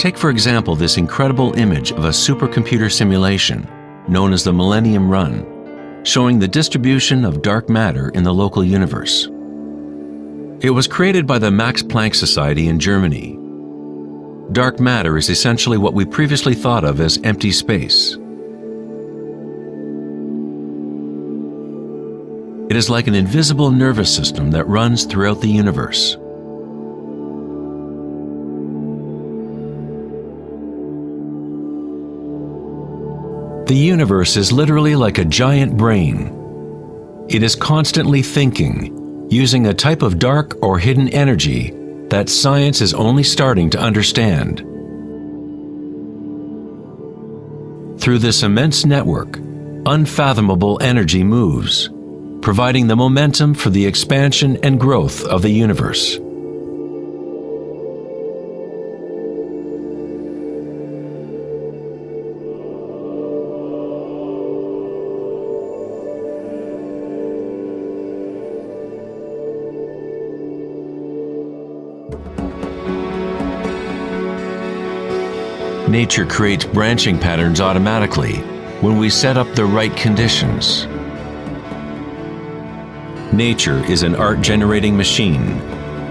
Take for example this incredible image of a supercomputer simulation known as the Millennium Run, showing the distribution of dark matter in the local universe. It was created by the Max Planck Society in Germany. Dark matter is essentially what we previously thought of as empty space. It is like an invisible nervous system that runs throughout the universe. The universe is literally like a giant brain. It is constantly thinking, using a type of dark or hidden energy that science is only starting to understand. Through this immense network, unfathomable energy moves, providing the momentum for the expansion and growth of the universe. Nature creates branching patterns automatically when we set up the right conditions. Nature is an art-generating machine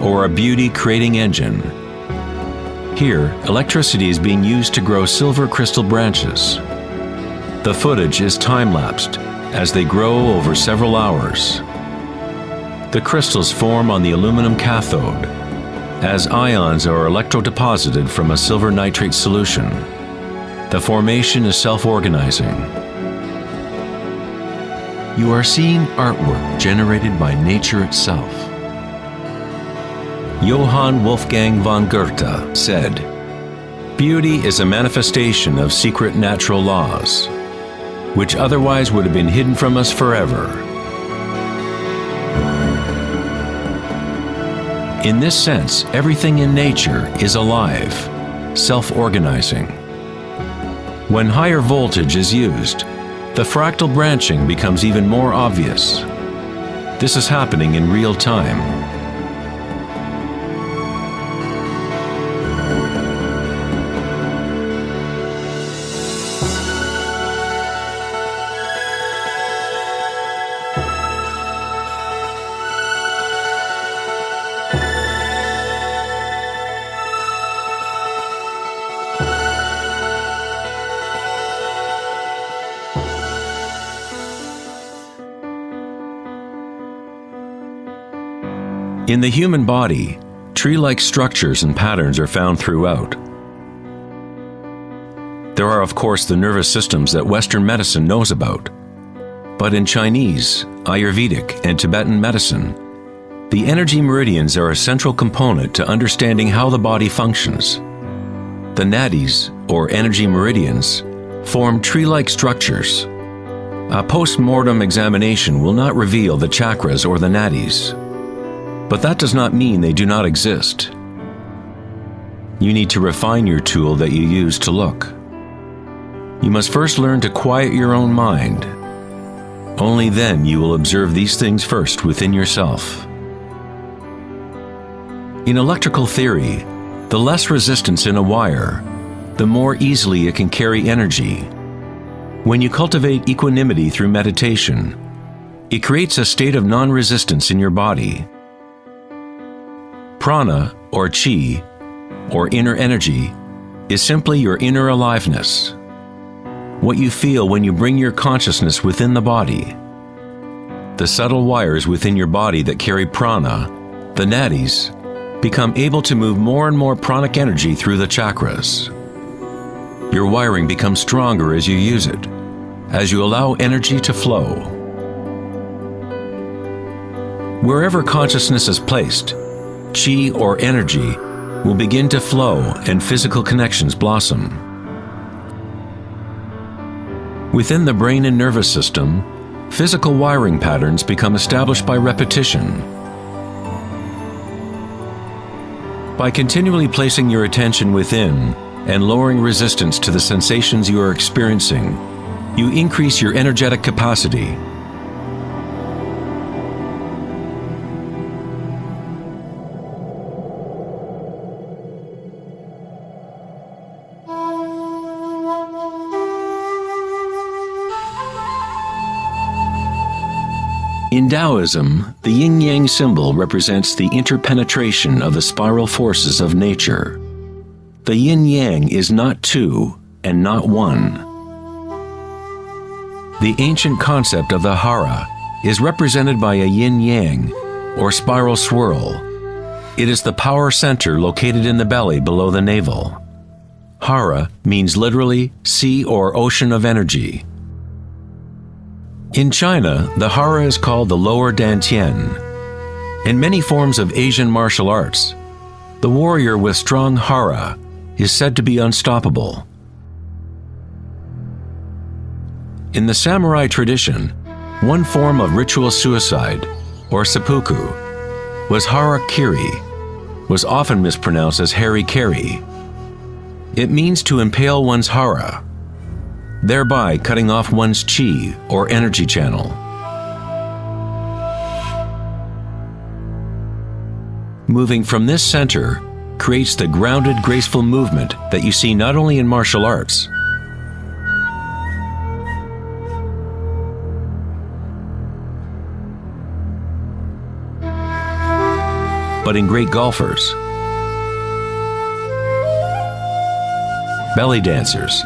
or a beauty-creating engine. Here, electricity is being used to grow silver crystal branches. The footage is time-lapsed as they grow over several hours. The crystals form on the aluminum cathode as ions are electrodeposited from a silver nitrate solution. The formation is self-organizing. You are seeing artwork generated by nature itself. Johann Wolfgang von Goethe said, "Beauty is a manifestation of secret natural laws, which otherwise would have been hidden from us forever." In this sense, everything in nature is alive, self-organizing. When higher voltage is used, the fractal branching becomes even more obvious. This is happening in real time. In the human body, tree-like structures and patterns are found throughout. There are, of course, the nervous systems that Western medicine knows about. But in Chinese, Ayurvedic, and Tibetan medicine, the energy meridians are a central component to understanding how the body functions. The nadis, or energy meridians, form tree-like structures. A post-mortem examination will not reveal the chakras or the nadis. But that does not mean they do not exist. You need to refine your tool that you use to look. You must first learn to quiet your own mind. Only then you will observe these things first within yourself. In electrical theory, the less resistance in a wire, the more easily it can carry energy. When you cultivate equanimity through meditation, it creates a state of non-resistance in your body. Prana, or chi, or inner energy, is simply your inner aliveness. What you feel when you bring your consciousness within the body. The subtle wires within your body that carry prana, the nadis, become able to move more and more pranic energy through the chakras. Your wiring becomes stronger as you use it, as you allow energy to flow. Wherever consciousness is placed, chi or energy will begin to flow and physical connections blossom. Within the brain and nervous system, physical wiring patterns become established by repetition. By continually placing your attention within and lowering resistance to the sensations you are experiencing, you increase your energetic capacity. In Taoism, the yin-yang symbol represents the interpenetration of the spiral forces of nature. The yin-yang is not two and not one. The ancient concept of the hara is represented by a yin-yang, or spiral swirl. It is the power center located in the belly below the navel. Hara means literally sea or ocean of energy. In China, the hara is called the lower dantian. In many forms of Asian martial arts, the warrior with strong hara is said to be unstoppable. In the samurai tradition, one form of ritual suicide, or seppuku, was harakiri, was often mispronounced as harikiri. It means to impale one's hara, thereby cutting off one's chi or energy channel. Moving from this center creates the grounded, graceful movement that you see not only in martial arts, but in great golfers, belly dancers,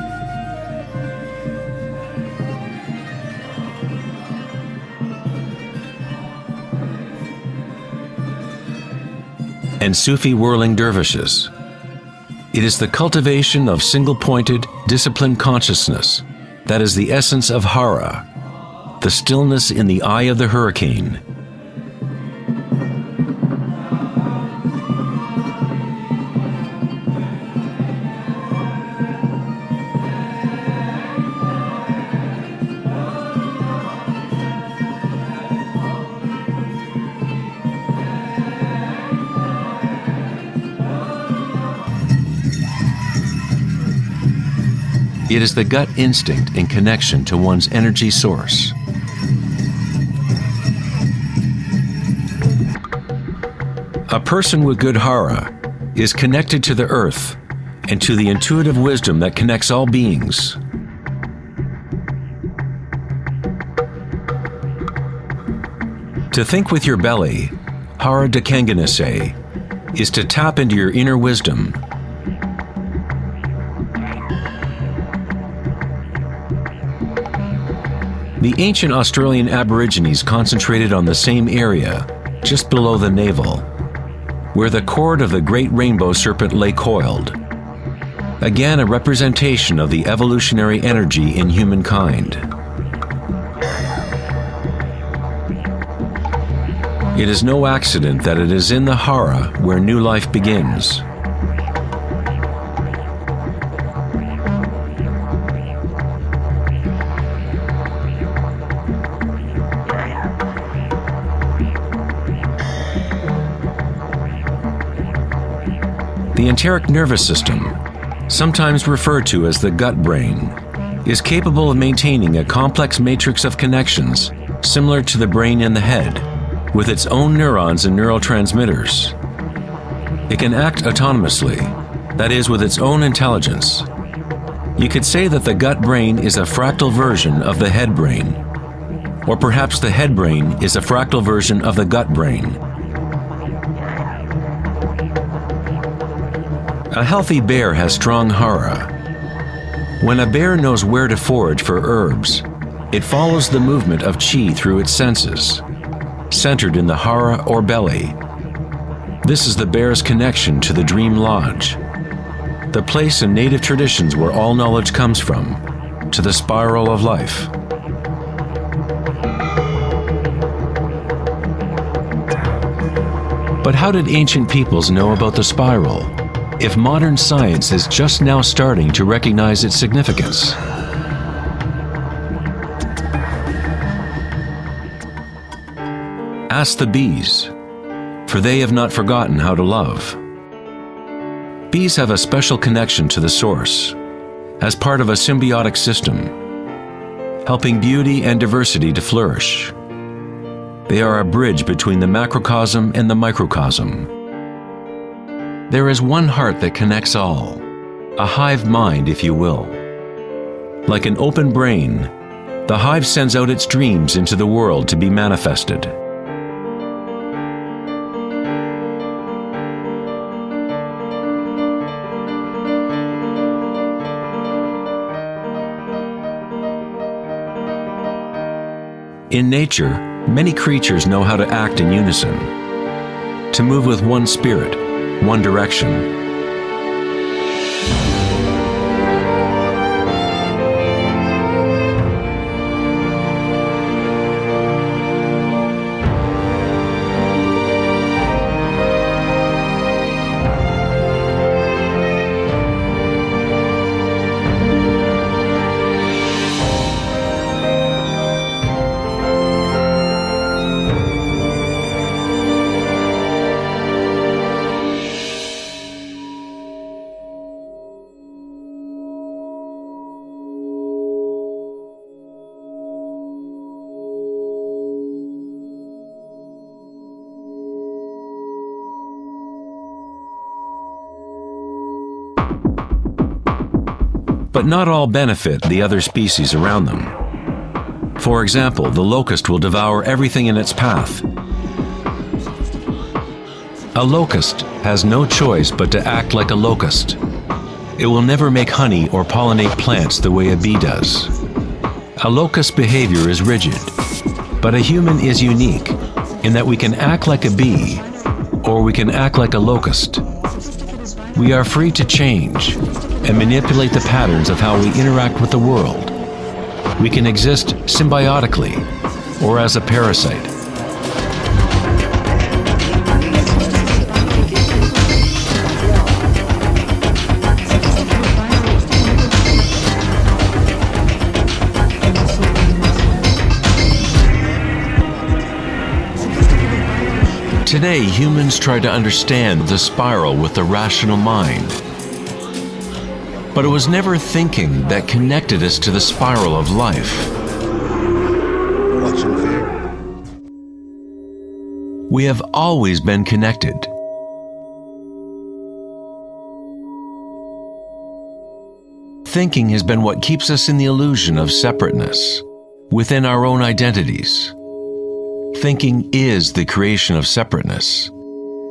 and Sufi whirling dervishes. It is the cultivation of single-pointed, disciplined consciousness that is the essence of hara, the stillness in the eye of the hurricane. It is the gut instinct in connection to one's energy source. A person with good hara is connected to the earth and to the intuitive wisdom that connects all beings. To think with your belly, hara dekanganase, is to tap into your inner wisdom. The ancient Australian Aborigines concentrated on the same area, just below the navel, where the cord of the great rainbow serpent lay coiled. Again, a representation of the evolutionary energy in humankind. It is no accident that it is in the hara where new life begins. The enteric nervous system, sometimes referred to as the gut brain, is capable of maintaining a complex matrix of connections similar to the brain in the head, with its own neurons and neurotransmitters. It can act autonomously, that is, with its own intelligence. You could say that the gut brain is a fractal version of the head brain, or perhaps the head brain is a fractal version of the gut brain. A healthy bear has strong hara. When a bear knows where to forage for herbs, it follows the movement of chi through its senses, centered in the hara or belly. This is the bear's connection to the dream lodge, the place in native traditions where all knowledge comes from, to the spiral of life. But how did ancient peoples know about the spiral, if modern science is just now starting to recognize its significance? Ask the bees, for they have not forgotten how to love. Bees have a special connection to the source, as part of a symbiotic system, helping beauty and diversity to flourish. They are a bridge between the macrocosm and the microcosm. There is one heart that connects all, a hive mind, if you will. Like an open brain, the hive sends out its dreams into the world to be manifested. In nature, many creatures know how to act in unison, to move with one spirit, one direction. But not all benefit the other species around them. For example, the locust will devour everything in its path. A locust has no choice but to act like a locust. It will never make honey or pollinate plants the way a bee does. A locust's behavior is rigid, but a human is unique in that we can act like a bee or we can act like a locust. We are free to change and manipulate the patterns of how we interact with the world. We can exist symbiotically or as a parasite. Today, humans try to understand the spiral with the rational mind. But it was never thinking that connected us to the spiral of life. We have always been connected. Thinking has been what keeps us in the illusion of separateness within our own identities. Thinking is the creation of separateness,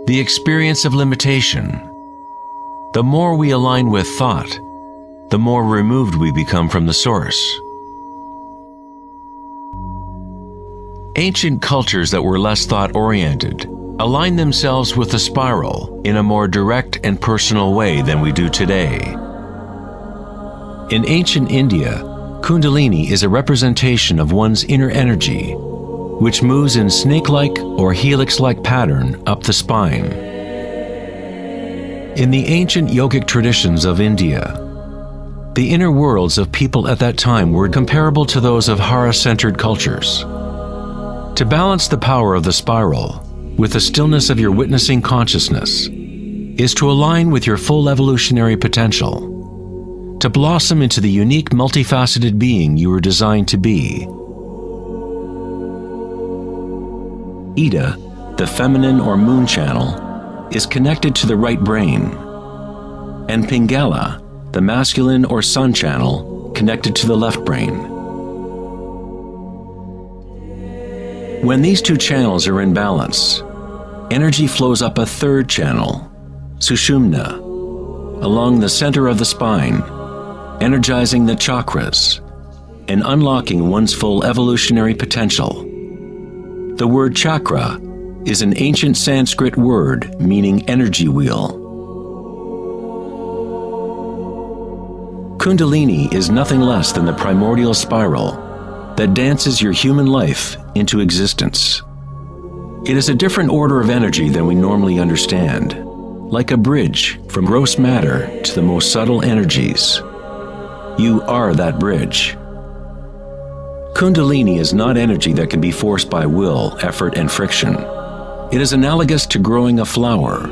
the experience of limitation. The more we align with thought, the more removed we become from the source. Ancient cultures that were less thought-oriented aligned themselves with the spiral in a more direct and personal way than we do today. In ancient India, Kundalini is a representation of one's inner energy, which moves in snake-like or helix-like pattern up the spine. In the ancient yogic traditions of India, the inner worlds of people at that time were comparable to those of Hara-centered cultures. To balance the power of the spiral with the stillness of your witnessing consciousness is to align with your full evolutionary potential, to blossom into the unique multifaceted being you were designed to be. Ida, the feminine or moon channel, is connected to the right brain, and Pingala, the masculine or sun channel, connected to the left brain. When these two channels are in balance, energy flows up a third channel, Sushumna, along the center of the spine, energizing the chakras and unlocking one's full evolutionary potential. The word chakra is an ancient Sanskrit word meaning energy wheel. Kundalini is nothing less than the primordial spiral that dances your human life into existence. It is a different order of energy than we normally understand, like a bridge from gross matter to the most subtle energies. You are that bridge. Kundalini is not energy that can be forced by will, effort, and friction. It is analogous to growing a flower.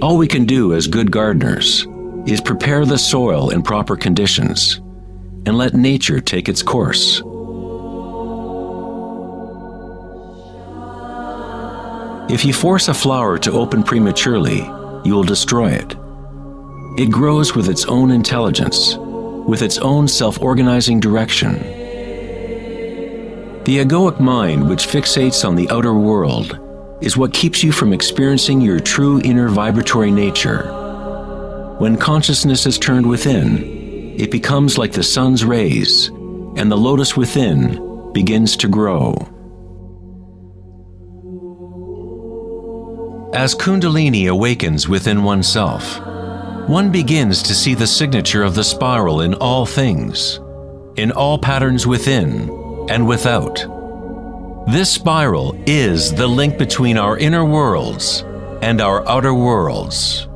All we can do as good gardeners is prepare the soil in proper conditions and let nature take its course. If you force a flower to open prematurely, you will destroy it. It grows with its own intelligence, with its own self-organizing direction, The egoic mind, which fixates on the outer world, is what keeps you from experiencing your true inner vibratory nature. When consciousness is turned within, it becomes like the sun's rays, and the lotus within begins to grow. As Kundalini awakens within oneself, one begins to see the signature of the spiral in all things, in all patterns within and without. This spiral is the link between our inner worlds and our outer worlds.